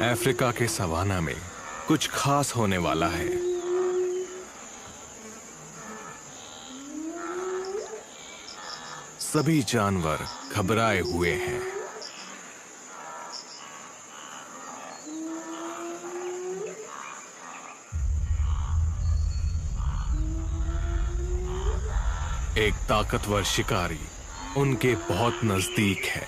Africa के savanna में कुछ खास होने वाला है। सभी जानवर घबराए हुए हैं। एक ताकतवर शिकारी उनके बहुत नजदीक है।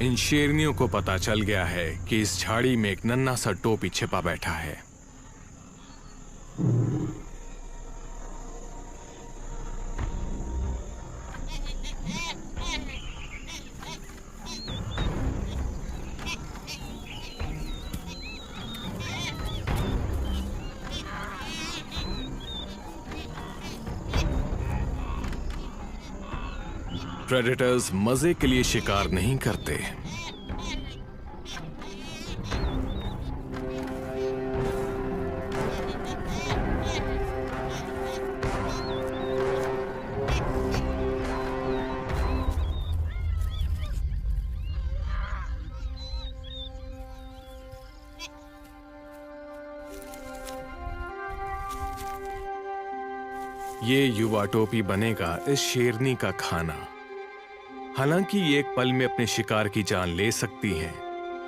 इन शेरनियों को पता चल गया है कि इस झाड़ी में एक नन्हा सा टोपी छिपा बैठा है। प्रेडेटर्स मजे के लिए शिकार नहीं करते। ये युवा टोपी बनेगा इस शेरनी का खाना। हालांकि ये एक पल में अपने शिकार की जान ले सकती हैं,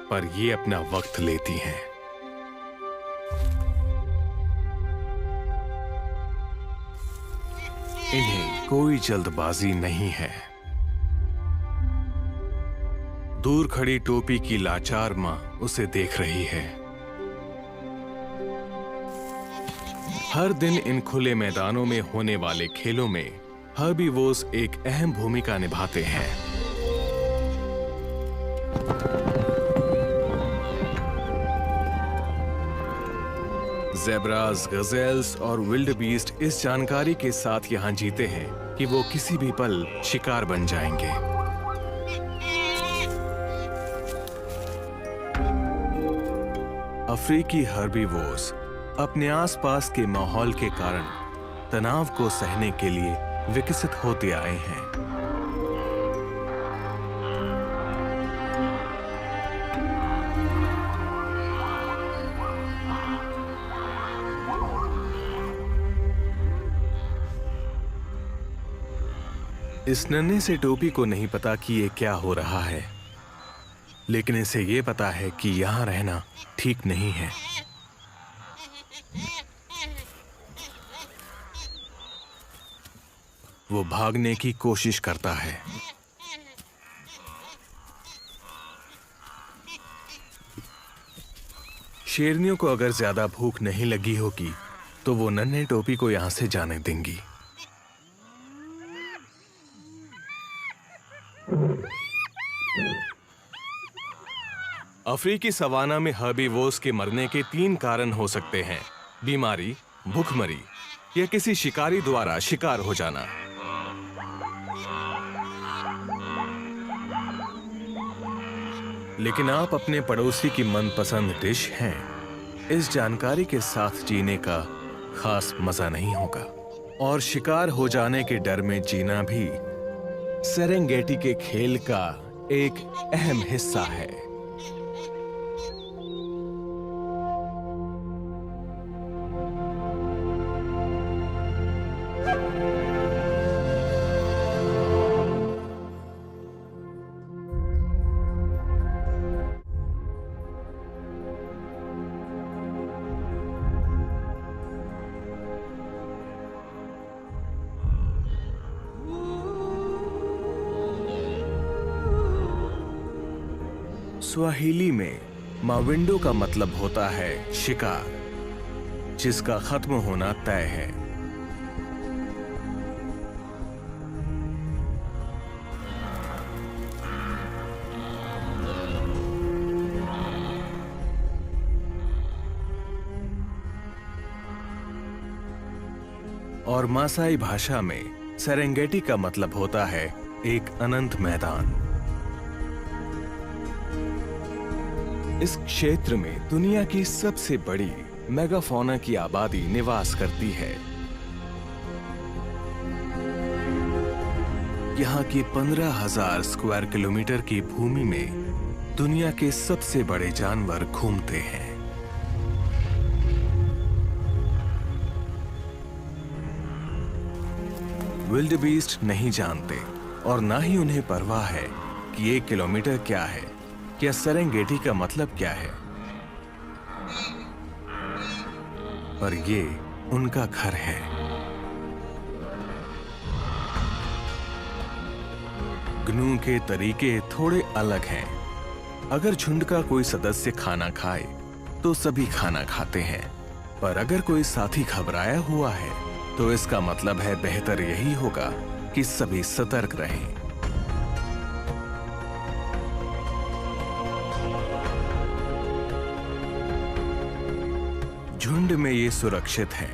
पर ये अपना वक्त लेती हैं। इन्हें कोई जल्दबाजी नहीं है। दूर खड़ी टोपी की लाचार मां उसे देख रही है। हर दिन इन खुले मैदानों में होने वाले खेलों में हर्बीवोर्स एक अहम भूमिका निभाते हैं। ज़ेब्रास, गज़ेल्स और विल्डबीस्ट इस जानकारी के साथ यहां जीते हैं कि वो किसी भी पल शिकार बन जाएंगे। अफ्रीकी हर्बीवोर्स अपने आसपास के माहौल के कारण तनाव को सहने के लिए विकसित होते आए हैं। इस नन्हे से टोपी को नहीं पता कि ये क्या हो रहा है, लेकिन इसे ये पता है कि यहां रहना ठीक नहीं है। वो भागने की कोशिश करता है। शेरनियों को अगर ज्यादा भूख नहीं लगी होगी तो वो नन्हे टोपी को यहां से जाने देंगी। अफ्रीकी सवाना में हर्बीवोर्स के मरने के 3 कारण हो सकते हैं: बीमारी, भूखमरी या किसी शिकारी द्वारा शिकार हो जाना। लेकिन आप अपने पड़ोसी की मनपसंद डिश हैं। इस जानकारी के साथ जीने का खास मजा नहीं होगा, और शिकार हो जाने के डर में जीना भी सेरेंगेटी के खेल का एक अहम हिस्सा है। स्वाहिली में माविंडो का मतलब होता है शिकार, जिसका खत्म होना तय है। और मासाई भाषा में सेरेंगेटी का मतलब होता है एक अनंत मैदान। इस क्षेत्र में दुनिया की सबसे बड़ी मेगाफौना की आबादी निवास करती है। यहाँ की 15,000 स्क्वायर किलोमीटर की भूमि में दुनिया के सबसे बड़े जानवर घूमते हैं। विल्डबीस्ट नहीं जानते और ना ही उन्हें परवाह है कि 1 किलोमीटर क्या है या सेरेंगेटी का मतलब क्या है, पर ये उनका घर है। ग्नू के तरीके थोड़े अलग हैं। अगर झुंड का कोई सदस्य खाना खाए तो सभी खाना खाते हैं, पर अगर कोई साथी घबराया हुआ है तो इसका मतलब है बेहतर यही होगा कि सभी सतर्क रहें। झुंड में ये सुरक्षित है।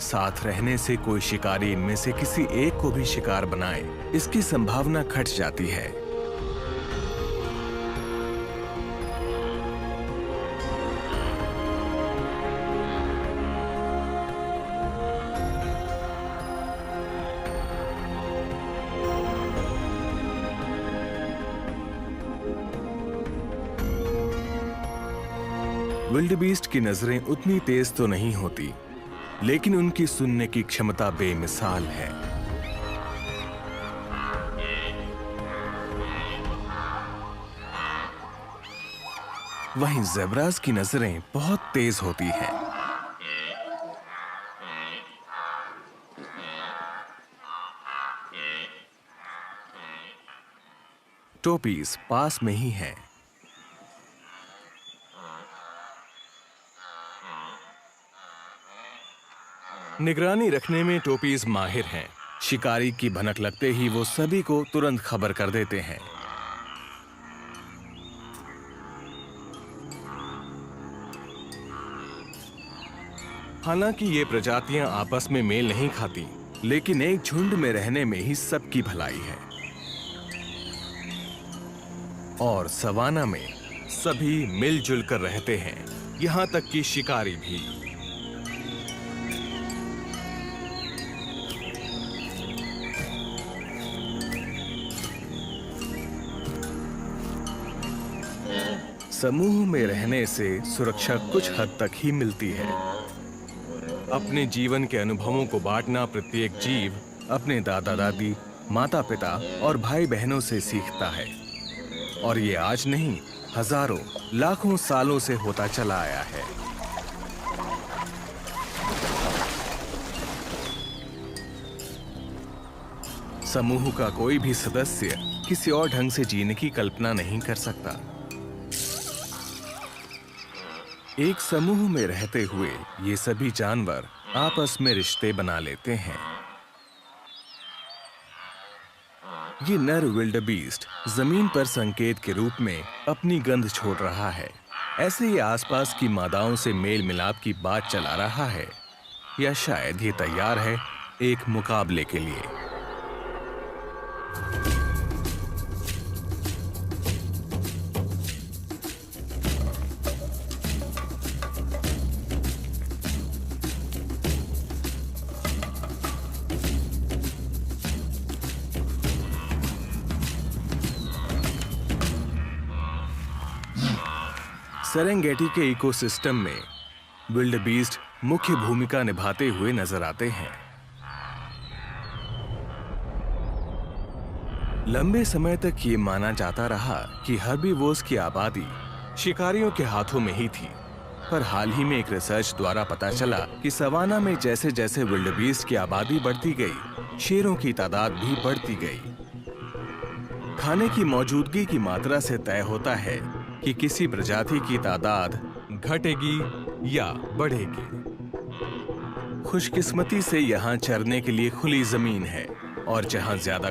साथ रहने से कोई शिकारी इनमें से किसी एक को भी शिकार बनाए, इसकी संभावना घट जाती है। विल्डबीस्ट की नजरें उतनी तेज तो नहीं होती, लेकिन उनकी सुनने की क्षमता बेमिसाल है। वहीं ज़ेब्रास की नजरें बहुत तेज होती हैं। टोपीज पास में ही है। निगरानी रखने में टोपीज माहिर हैं। शिकारी की भनक लगते ही वो सभी को तुरंत खबर कर देते हैं। हालांकि ये प्रजातियां आपस में मेल नहीं खाती, लेकिन एक झुंड में रहने में ही सबकी भलाई है। और सवाना में सभी मिलजुल कर रहते हैं, यहां तक कि शिकारी भी। समूह में रहने से सुरक्षा कुछ हद तक ही मिलती है। अपने जीवन के अनुभवों को बांटना प्रत्येक जीव अपने दादा दादी, माता पिता और भाई बहनों से सीखता है, और ये आज नहीं, हजारों लाखों सालों से होता चला आया है। समूह का कोई भी सदस्य किसी और ढंग से जीने की कल्पना नहीं कर सकता। एक समूह में रहते हुए ये सभी जानवर आपस में रिश्ते बना लेते हैं। ये नर विल्डबीस्ट जमीन पर संकेत के रूप में अपनी गंध छोड़ रहा है। ऐसे ही आसपास की मादाओं से मेल मिलाप की बात चला रहा है, या शायद ये तैयार है एक मुकाबले के लिए। सेरेंगेटी के इकोसिस्टम में विल्डबीस्ट मुख्य भूमिका निभाते हुए नजर आते हैं। लंबे समय तक ये माना जाता रहा कि हर्बीवोर्स की आबादी शिकारियों के हाथों में ही थी, पर हाल ही में एक रिसर्च द्वारा पता चला कि सवाना में जैसे जैसे विल्डबीस्ट की आबादी बढ़ती गई, शेरों की तादाद भी बढ़ती गई। खाने की मौजूदगी की मात्रा से तय होता है कि किसी प्रजाति की तादाद घटेगी या बढ़ेगी। खुशकिस्मती से यहाँ चरने के लिए खुली जमीन है, और जहाँ ज्यादा